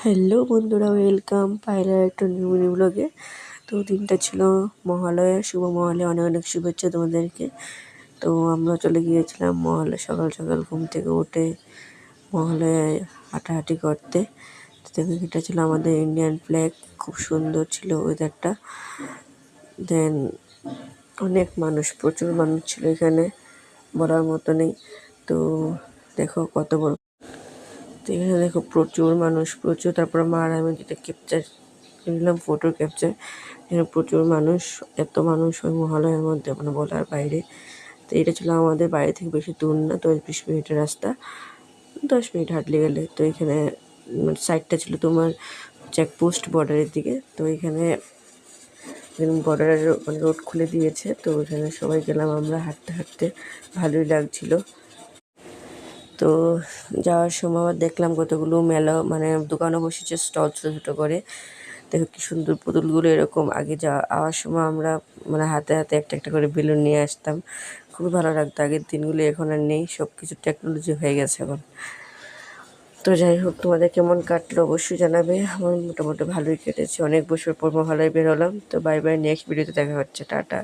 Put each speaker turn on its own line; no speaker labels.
Hello বন্ধুরা, welcome পায়রা একটা নিউ ব্লগে। তো দিনটা ছিল মহালয়া, শুভ মহালয়া, অনেক অনেক শুভেচ্ছা তোমাদেরকে। তো আমরা চলে গিয়েছিলাম মহালয়া সকাল সকাল ঘুম থেকে উঠে মহালয়ায় হাঁটাহাঁটি করতে। তো দেখো, এটা ছিল আমাদের ইন্ডিয়ান ফ্ল্যাগ, খুব সুন্দর ছিল ওয়েদারটা। দেন অনেক মানুষ, প্রচুর মানুষ ছিল এখানে, বলার মতো নেই। তো দেখো কত বড়, তো এখানে দেখো প্রচুর মানুষ, প্রচুর। তারপরে মা আর আমি যেটা ক্যাপচার নিলাম, ফটো ক্যাপচার। এখানে প্রচুর মানুষ, এত মানুষ ওই মহালয়ার মধ্যে মানে বলার বাইরে। তো এটা ছিল আমাদের বাড়ি থেকে বেশি দূর না, 10-20 মিনিটের রাস্তা, 10 মিনিট হাঁটলে গেলে। তো এখানে সাইডটা ছিল তোমার চেকপোস্ট বর্ডারের দিকে। তো এখানে বর্ডারের মানে রোড খুলে দিয়েছে, তো এখানে সবাই গেলাম আমরা হাঁটতে হাঁটতে, ভালোই লাগছিল। তো যাওয়ার সময় আবার দেখলাম কতগুলো মেলা মানে দোকানও বসেছে, স্টল ছোটো ছোটো করে। দেখো কি সুন্দর পুতুলগুলো, এরকম আগে যাওয়ার সময় আমরা মানে হাতে হাতে একটা একটা করে বেলুন নিয়ে আসতাম, খুবই ভালো লাগতো আগের দিনগুলো। এখন আর নেই, সব কিছু টেকনোলজি হয়ে গেছে এখন। তো যাই হোক, তোমাদের কেমন কাটলো অবশ্যই জানাবে। আমার মোটামুটি ভালোই কেটেছে, অনেক বছর পর মহালয় বের হলাম। তো বাই বাই, নেক্সট ভিডিওতে দেখা হচ্ছে, টাটা।